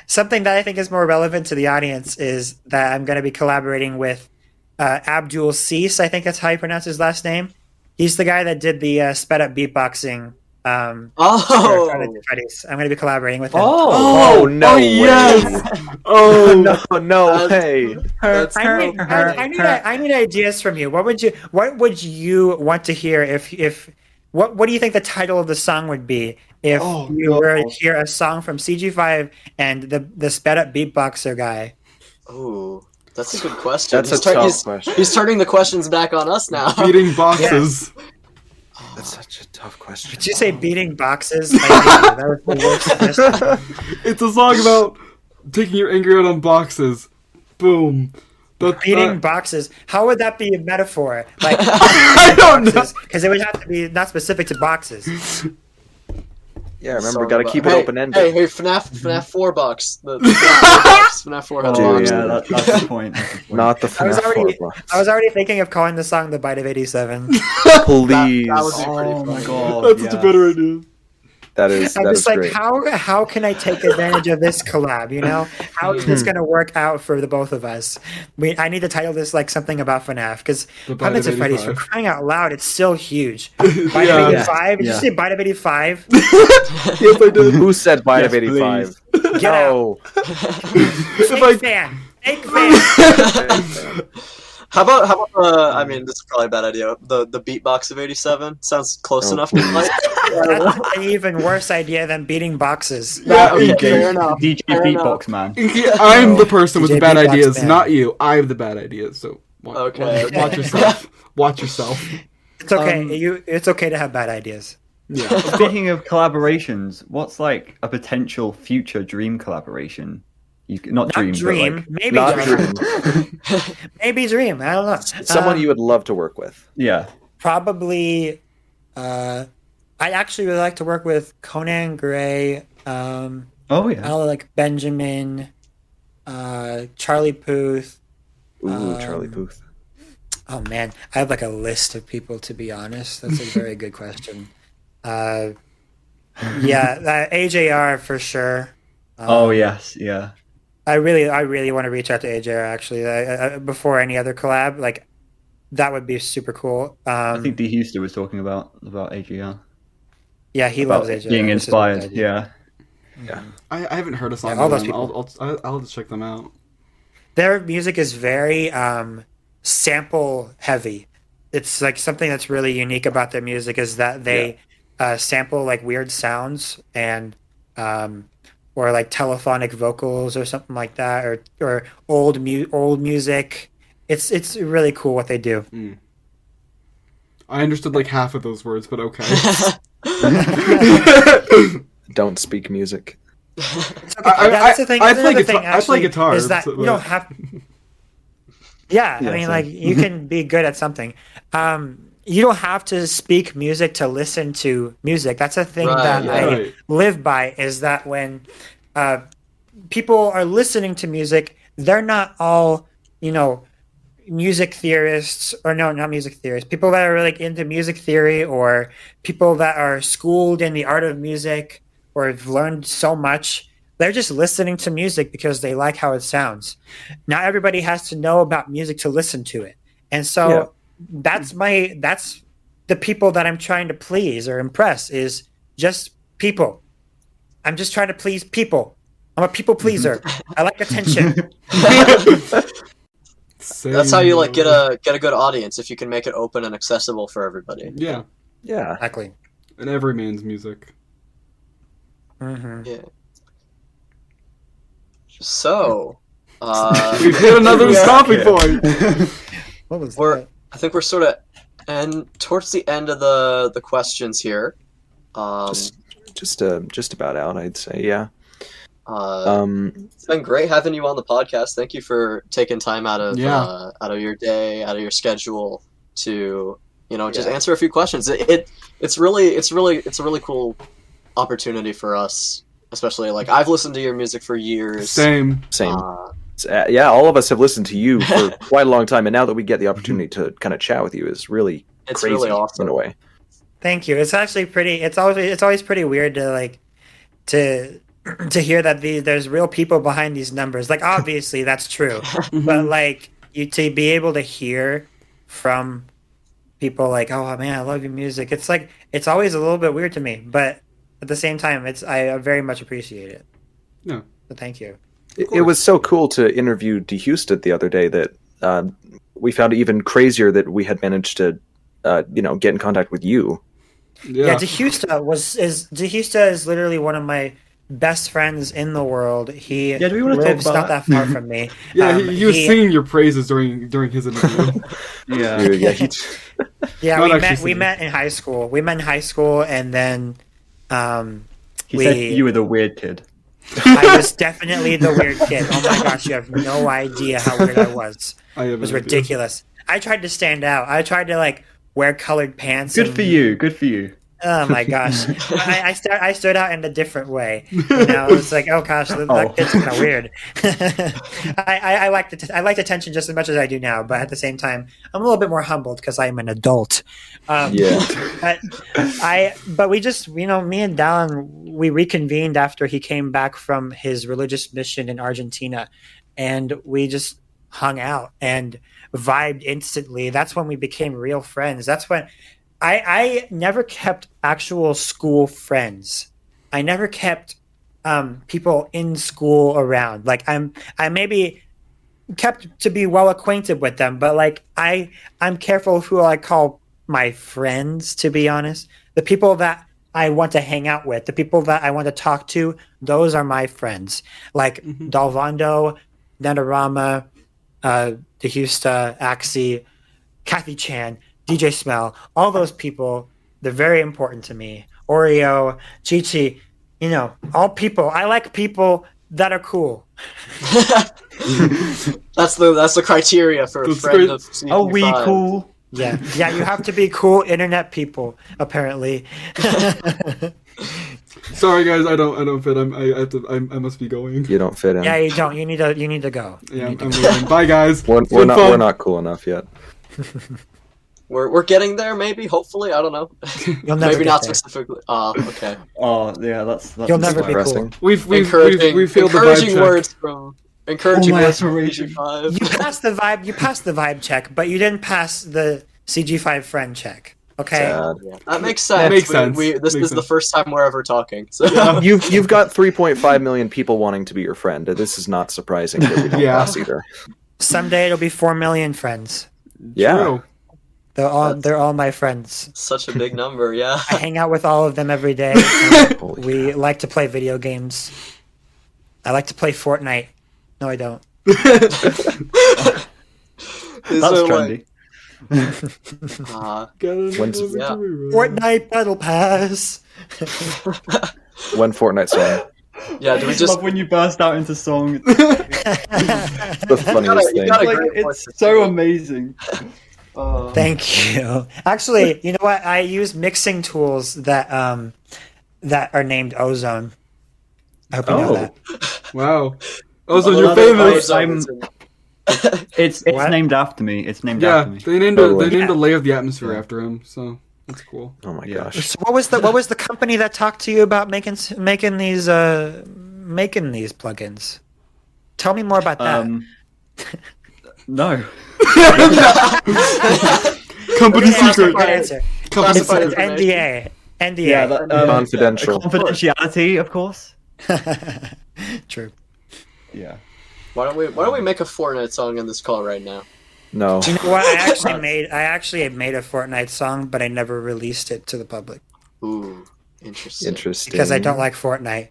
something that I think is more relevant to the audience is that I'm going to be collaborating with Abdul Cease. I think that's how you pronounce his last name. He's the guy that did the sped up beatboxing. I'm going to be collaborating with him. Oh no! Yes. No way! I need ideas from you. What would you want to hear if what do you think the title of the song would be if you were to hear a song from CG5 and the sped up beatboxer guy? Oh, that's a good question. That's a tough question. He's turning the questions back on us now. Beating boxes. Yeah. That's such a tough question. Did you say beating boxes? That was the worst question. It's a song about taking your anger out on boxes. Boom. Beating boxes. How would that be a metaphor? Like I don't know. Because it would have to be not specific to boxes. Yeah, remember, got to keep it open ended. Hey, FNAF 4 box. The FNAF 4 has Oh, box. yeah, that's the point. Not the FNAF 4 box. I was already thinking of calling the song "The Bite of 87." Please. That would be pretty Oh funny. my god. That's such a better idea. That is I'm just like, great. how can I take advantage of this collab? How is this going to work out for the both of us? I need to title this like something about FNAF because The Bite Hundreds of of Freddy's, for 85. crying out loud, it's still huge. Bite Yeah. of 85? Did you Yeah. say Bite of 85? Yes, I did. Who said Bite of Yes, 85? Get out. No. If Fake fan. Fake fan. How about I mean, this is probably a bad idea. The beatbox of '87 sounds close Oh, enough to please. play. That's an even worse idea than beating boxes. Yeah, Okay, DJ, fair enough. DJ fair Beatbox Man. I'm the person with DJ the bad Beatbox ideas, Man. not you. I have the bad ideas, so Okay. watch yourself. Watch yourself. It's okay. Um, It's okay to have bad ideas. Yeah. Speaking of collaborations, what's like a potential future dream collaboration? Not dream, dream, but like, maybe Not dream. dream. Maybe dream. I don't know. Someone you would love to work with. yeah. Probably. I actually would like to work with Conan Gray. Oh yeah. I like Benjamin, Charlie Puth. Ooh, Charlie Puth. Oh man, I have like a list of people. To be honest, that's a very good question. Yeah, AJR for sure. Oh yes, yeah. I really want to reach out to AJR actually. Before any other collab, like that would be super cool. I think D. Houston was talking about AGR. Yeah, he About loves AJR. being This is what I inspired. do. Yeah. I haven't heard a song Yeah, all by those them. people. I'll just check them out. Their music is very sample heavy. It's like something that's really unique about their music is that they sample like weird sounds and or like telephonic vocals or something like that or old music. It's really cool what they do. I understood like half of those words, but okay. Don't speak music. It's okay. That's the thing. I That's play another guitar. thing, I play actually, guitar. Is that so- you don't but- have. Yeah, I Yeah, mean, same. like you can be good at something. You don't have to speak music to listen to music. That's a thing Right, that yeah. I Right. live by. Is that when people are listening to music, they're not all music theorists or no, not music theorists. People that are really into music theory or people that are schooled in the art of music or have learned so much. They're just listening to music because they like how it sounds. Not everybody has to know about music to listen to it. And so that's the people that I'm trying to please or impress is just people. I'm just trying to please people. I'm a people pleaser. I like attention. That's how you like get a good audience if you can make it open and accessible for everybody. Yeah, Yeah. Exactly. and every man's music. Hmm. Yeah. So, We've hit another Yeah. stopping point. What was We're- that? I think we're sort of towards the end of the questions here. Just about out, I'd say. Yeah. It's been great having you on the podcast. Thank you for taking time out of your day, out of your schedule to just Yeah. answer a few questions. It's a really cool opportunity for us, especially like I've listened to your music for years. Same. Same. Uh, Yeah, all of us have listened to you for quite a long time, and now that we get the opportunity to kind of chat with you is really It's crazy really awesome. in a way. Thank you. It's actually pretty. It's always pretty weird to hear that there's real people behind these numbers. Like obviously that's true, but like to be able to hear from people like, oh man, I love your music. It's like it's always a little bit weird to me, but at the same time, I very much appreciate it. Yeah. So thank you. It was so cool to interview De Houston the other day that we found it even crazier that we had managed to, get in contact with you. Yeah, DeHusta is literally one of my best friends in the world. He Yeah, do we wanna talk lives about not that? that far from me. Yeah, he was singing your praises during his interview. Yeah. Yeah, Yeah, Not we actually met. We singing. met in high school. And then He said you were the weird kid. I was definitely the weird kid. Oh my gosh, you have no idea how weird I was. I have It was an idea. ridiculous. I tried to stand out. I tried to like wear colored pants. Good and- for you. Good for you. Oh my gosh, I stood out in a different way. It's like, oh gosh, that kid's kind of weird. I liked attention just as much as I do now, but at the same time, I'm a little bit more humbled because I'm an adult. Yeah. But we just, me and Dallin, we reconvened after he came back from his religious mission in Argentina, and we just hung out and vibed instantly. That's when we became real friends. That's when I never kept actual school friends. I never kept people in school around. Like I maybe kept to be well acquainted with them, but like I'm careful who I call my friends, to be honest. The people that I want to hang out with, the people that I want to talk to, those are my friends. Like Dalvando, Nendarama, DeHusta, Axie, Kathy Chan, DJ Smell, all those people, they're very important to me. Oreo, Chi-Chi, you know, all people. I like people that are cool. That's the criteria for a That's friend great. of CG5. Are we cool? Yeah, yeah, you have to be cool internet people, apparently. Sorry guys, I don't fit. I must be going. You don't fit in. Yeah, you don't. You need to go. Yeah, I'm leaving. Bye guys. We're It's been not fun. we're not cool enough yet. We're getting there, maybe, hopefully, I don't know. You'll never Maybe get not there. specifically. Okay. Oh yeah, that's You'll never be cool. Depressing. We failed the Encouraging vibe check. words from encouraging Oh, my words from aspiration. CG5. You passed the vibe. You passed the vibe check, but you didn't pass the CG5 friend check. Okay. Sad. Yeah, that makes sense. Makes sense. This Makes is the sense. first time we're ever talking. So You've got 3.5 million people wanting to be your friend. This is not surprising that we don't Yeah. pass either. Someday it'll be 4 million friends. Yeah. True. They're all my friends. such a big number, yeah. I hang out with all of them every day. and Holy we like to play video games. I like to play Fortnite. No, I don't. That's So, trendy. Got another When's- yeah. victory road. Fortnite Battle Pass. One Fortnite song. yeah, do we I just love when you burst out into song. The funniest you thing. gotta- Like, great it's voice. so amazing. Thank you. Actually, you know what? I use mixing tools that that are named Ozone. I hope you know Oh. that. Wow. Oh, so Oh, you're that's famous. I'm- It's What? named after me. It's named Yeah, after me. they named Totally. a layer of the atmosphere after him, so that's cool. Oh my Yeah. gosh. So what was the company that talked to you about making these plugins? Tell me more about that. No. Company Answer, secret. good answer. Company It's Classified secret. NDA. NDA. Yeah, that, Confidential. Confidentiality, of course. True. Yeah. why don't we make a Fortnite song in this call right now? No. You know what? I actually made a Fortnite song, but I never released it to the public Ooh, interesting. Interesting. because I don't like Fortnite.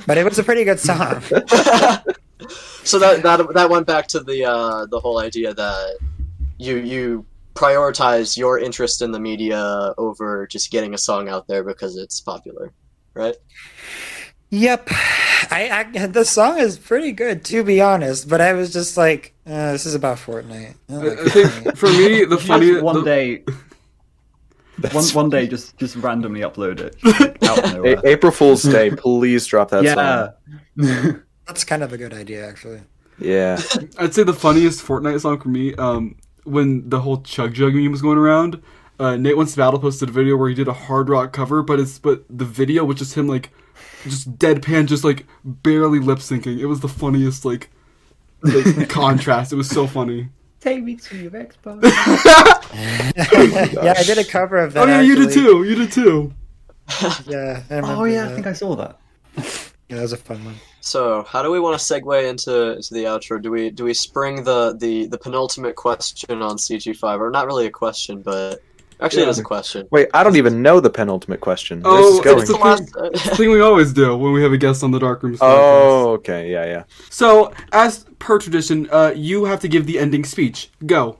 But it was a pretty good song. So that went back to the whole idea that you prioritize your interest in the media over just getting a song out there because it's popular, right? Yep. The song is pretty good, to be honest. But I was just like, this is about Fortnite. I don't like I think Fortnite. for me, the funny Just one day. One day, just randomly upload it out of nowhere. April Fool's Day, please drop that song. Yeah. That's kind of a good idea, actually. Yeah. I'd say the funniest Fortnite song for me, when the whole Chug Jug meme was going around, Nate Wants to Battle posted a video where he did a hard rock cover, but the video was just him like just deadpan, just like barely lip syncing. It was the funniest like contrast. It was so funny. Take me to your Xbox. Yeah, I did a cover of that. Oh yeah, you did actually. too. You did too. Yeah, I remember Oh yeah, I that. think I saw that. Yeah, that was a fun one. So how do we want to segue into the outro? Do we spring the penultimate question on CG5, or not really a question, but actually it is a question. Wait, I don't even know the penultimate question. Oh, Where's this it's going? the The last, It's the thing we always do when we have a guest on the Dark Rooms. podcast. Oh, okay. Yeah, yeah. So, as per tradition, you have to give the ending speech. Go.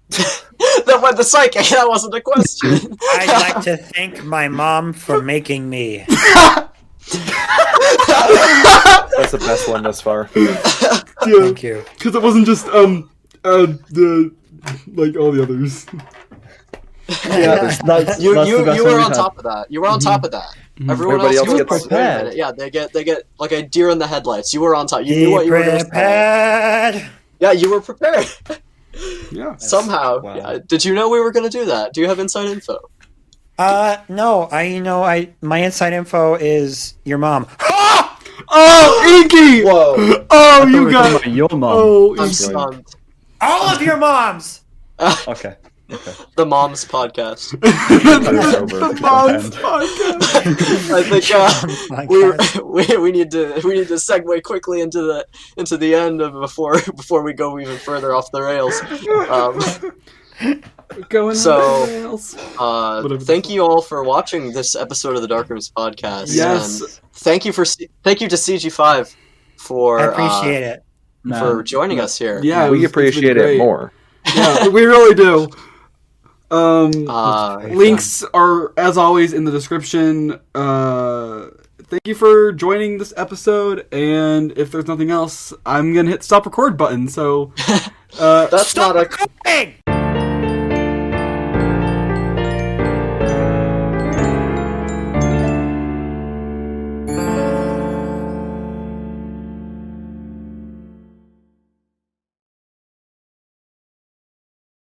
the psychic. That wasn't a question. I'd like to thank my mom for making me. That's the best one thus far. Yeah, Thank you. because it wasn't just the like all the others. Yeah, that's You the best were one on we've had. top of that. You were on top of that. Everyone Everybody else, else you gets- were prepared. Yeah, they get like a deer in the headlights. You were on top. You knew Be what you were going to say. prepared. Yeah, you were prepared. Yeah. Somehow. Wow. Yeah. Did you know we were going to do that? Do you have inside info? No, my inside info is your mom. Oh, Inky! Whoa. Oh, We you were talking got. about your mom. Oh, I'm Inky. stunned. All of your moms. Okay. The Moms Podcast. The Moms Podcast. I think Podcast. we need to segue quickly into the end of before we go even further off the rails. Going So, off the rails. Thank you all for watching this episode of the Dark Rooms Podcast. Yes. And thank you to CG5 for I appreciate it. for joining us here. Yeah, We appreciate it more. Yeah, we really do. Uh, Links are, as always, in the description. Thank you for joining this episode, and if there's nothing else, I'm gonna hit the stop record button. So, that's Stop not a recording!